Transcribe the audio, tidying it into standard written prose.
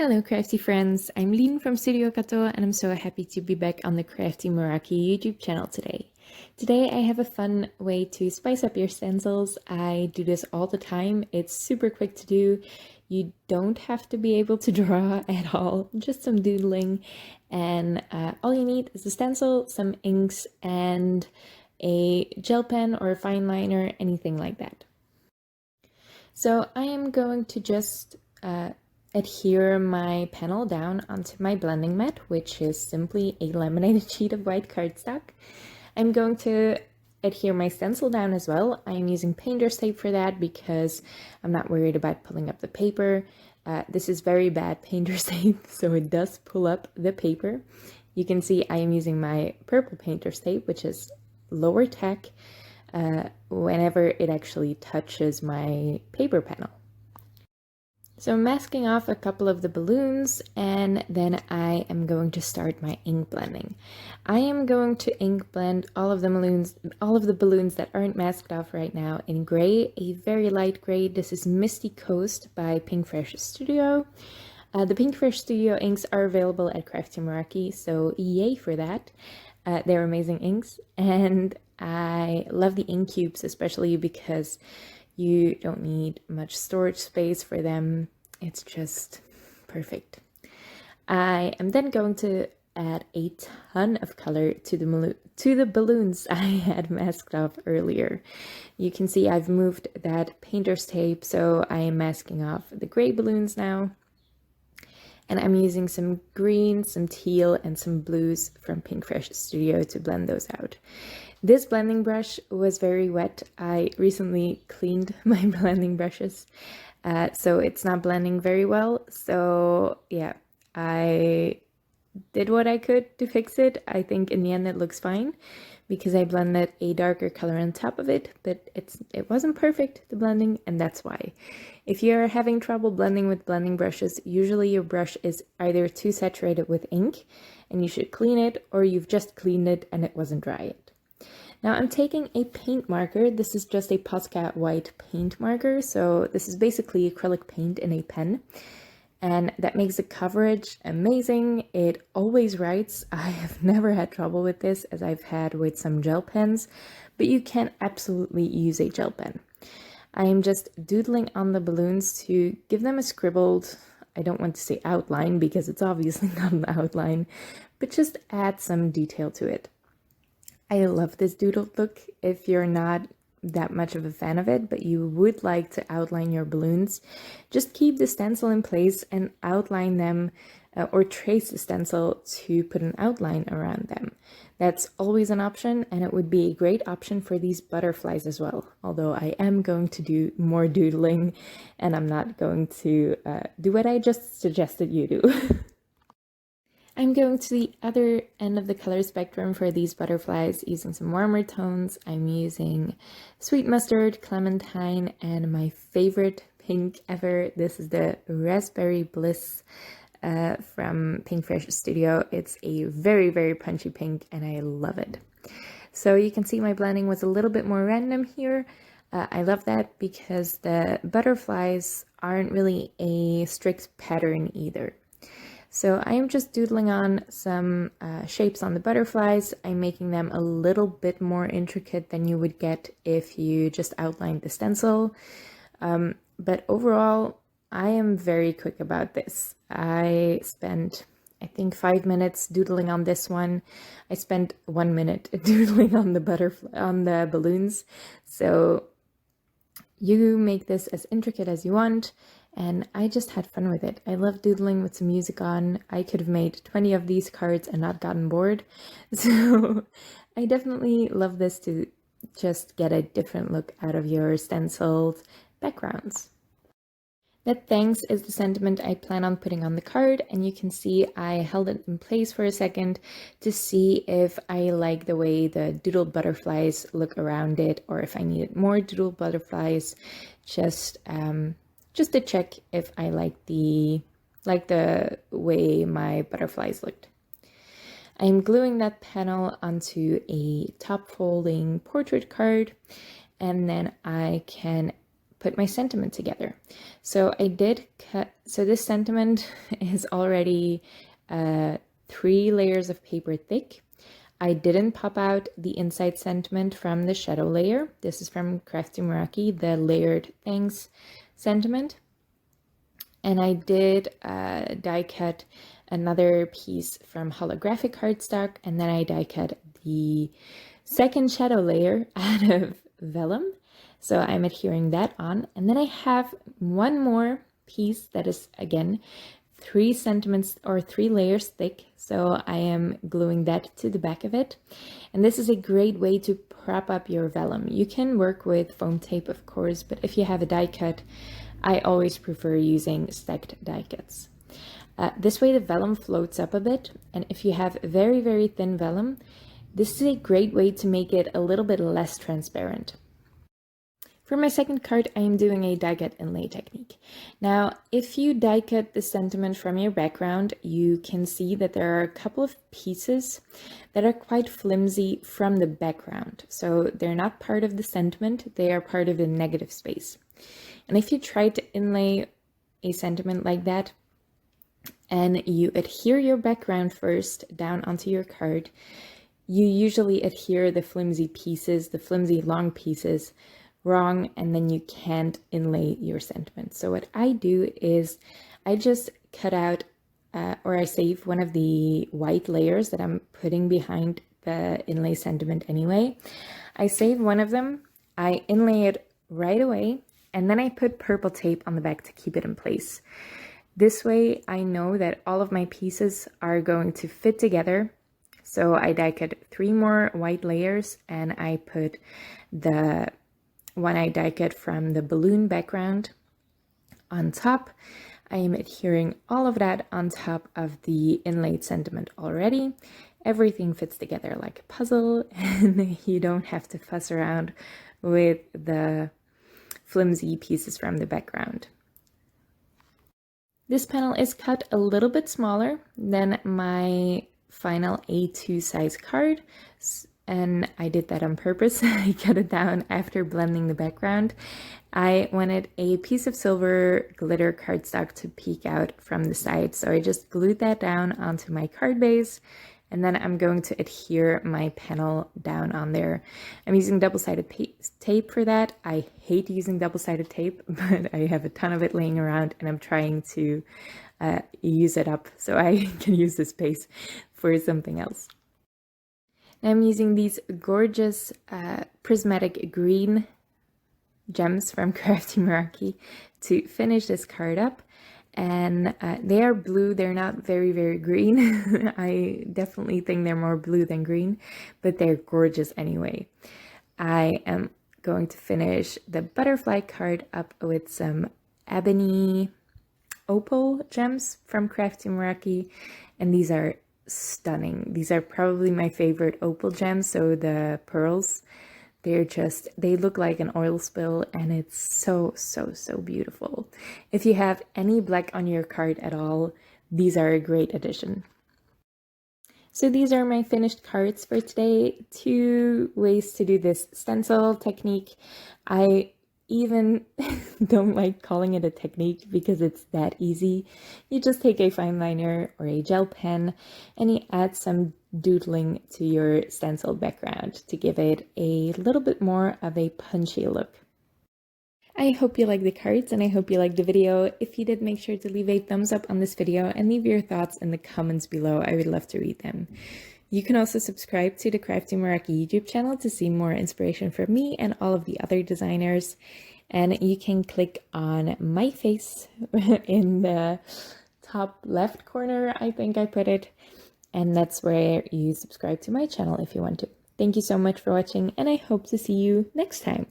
Hello Crafty friends, I'm Lien from Studio Kato and I'm so happy to be back on the Crafty Meraki YouTube channel today. Today I have a fun way to spice up your stencils. I do this all the time, it's super quick to do. You don't have to be able to draw at all, just some doodling, and all you need is a stencil, some inks, and a gel pen or a fine liner, anything like that. So I am going to just adhere my panel down onto my blending mat, which is simply a laminated sheet of white cardstock. I'm going to adhere my stencil down as well. I'm using painter's tape for that because I'm not worried about pulling up the paper. This is very bad painter's tape, so it does pull up the paper. You can see I am using my purple painter's tape, which is lower tack, whenever it actually touches my paper panel. So I'm masking off a couple of the balloons and then I am going to start my ink blending. I am going to ink blend all of the balloons that aren't masked off right now in gray, a very light gray. This is Misty Coast by Pinkfresh Studio. The Pinkfresh Studio inks are available at Crafty Meraki, so yay for that. They're amazing inks, and I love the ink cubes, especially because you don't need much storage space for them. It's just perfect. I am then going to add a ton of color to the balloons I had masked off earlier. You can see I've moved that painter's tape, so I am masking off the gray balloons now. And I'm using some green, some teal, and some blues from Pinkfresh Studio to blend those out. This blending brush was very wet. I recently cleaned my blending brushes, so it's not blending very well. So yeah, I did what I could to fix it. I think in the end it looks fine because I blended a darker color on top of it, but it wasn't perfect, the blending, and that's why. If you're having trouble blending with blending brushes, usually your brush is either too saturated with ink and you should clean it, or you've just cleaned it and it wasn't dry yet. Now I'm taking a paint marker. This is just a Posca white paint marker, so this is basically acrylic paint in a pen. And that makes the coverage amazing. It always writes. I have never had trouble with this, as I've had with some gel pens, but you can absolutely use a gel pen. I am just doodling on the balloons to give them a scribbled, I don't want to say outline because it's obviously not an outline, but just add some detail to it. I love this doodle look. If you're not that much of a fan of it, but you would like to outline your balloons, just keep the stencil in place and outline them, or trace the stencil to put an outline around them. That's always an option, and it would be a great option for these butterflies as well. Although I am going to do more doodling and I'm not going to do what I just suggested you do. I'm going to the other end of the color spectrum for these butterflies using some warmer tones. I'm using Sweet Mustard, Clementine, and my favorite pink ever. This is the Raspberry Bliss from Pinkfresh Studio. It's a very, very punchy pink and I love it. So you can see my blending was a little bit more random here. I love that because the butterflies aren't really a strict pattern either. So I am just doodling on some shapes on the butterflies. I'm making them a little bit more intricate than you would get if you just outlined the stencil. But overall, I am very quick about this. I spent, I think, 5 minutes doodling on this one. I spent 1 minute doodling on the balloons. So you make this as intricate as you want. And I just had fun with it. I love doodling with some music on. I could have made 20 of these cards and not gotten bored. So I definitely love this to just get a different look out of your stenciled backgrounds. That thanks is the sentiment I plan on putting on the card, and you can see I held it in place for a second to see if I like the way the doodle butterflies look around it, or if I needed more doodle butterflies, just to check if I like the way my butterflies looked. I'm gluing that panel onto a top folding portrait card, and then I can put my sentiment together. So I did cut, so this sentiment is already 3 layers of paper thick. I didn't pop out the inside sentiment from the shadow layer. This is from Crafty Meraki, the layered things sentiment. And I did die cut another piece from holographic cardstock, and then I die cut the second shadow layer out of vellum. So I'm adhering that on. And then I have one more piece that is, again, 3 sentiments or 3 layers thick. So I am gluing that to the back of it. And this is a great way to prop up your vellum. You can work with foam tape, of course, but if you have a die cut, I always prefer using stacked die cuts. This way the vellum floats up a bit. And if you have very, very thin vellum, this is a great way to make it a little bit less transparent. For my second card, I am doing a die cut inlay technique. Now, if you die cut the sentiment from your background, you can see that there are a couple of pieces that are quite flimsy from the background. So they're not part of the sentiment, they are part of the negative space. And if you try to inlay a sentiment like that, and you adhere your background first down onto your card, you usually adhere the flimsy pieces, the flimsy long pieces, wrong, and then you can't inlay your sentiment. So what I do is I just cut out or I save one of the white layers that I'm putting behind the inlay sentiment anyway. I save one of them, I inlay it right away, and then I put purple tape on the back to keep it in place. This way I know that all of my pieces are going to fit together. So I die cut 3 more white layers, and I put the one I die cut from the balloon background on top. I am adhering all of that on top of the inlaid sentiment already. Everything fits together like a puzzle, and you don't have to fuss around with the flimsy pieces from the background. This panel is cut a little bit smaller than my final A2 size card, and I did that on purpose. I cut it down after blending the background. I wanted a piece of silver glitter cardstock to peek out from the side, so I just glued that down onto my card base, and then I'm going to adhere my panel down on there. I'm using double-sided tape for that. I hate using double-sided tape, but I have a ton of it laying around, and I'm trying to use it up so I can use the space for something else. I'm using these gorgeous prismatic green gems from Crafty Meraki to finish this card up. And they are blue, they're not very, very green. I definitely think they're more blue than green, but they're gorgeous anyway. I am going to finish the butterfly card up with some Ebony Opal gems from Crafty Meraki, and these are stunning. These are probably my favorite opal gems, so the pearls, they look like an oil spill, and it's so beautiful. If you have any black on your card at all, these are a great addition. So these are my finished cards for today. 2 ways to do this stencil technique. I even don't like calling it a technique because it's that easy. You just take a fine liner or a gel pen and you add some doodling to your stencil background to give it a little bit more of a punchy look. I hope you like the cards and I hope you liked the video. If you did, make sure to leave a thumbs up on this video and leave your thoughts in the comments below. I would love to read them. You can also subscribe to the Crafty Meraki YouTube channel to see more inspiration from me and all of the other designers. And you can click on my face in the top left corner, I think I put it. And that's where you subscribe to my channel if you want to. Thank you so much for watching, and I hope to see you next time.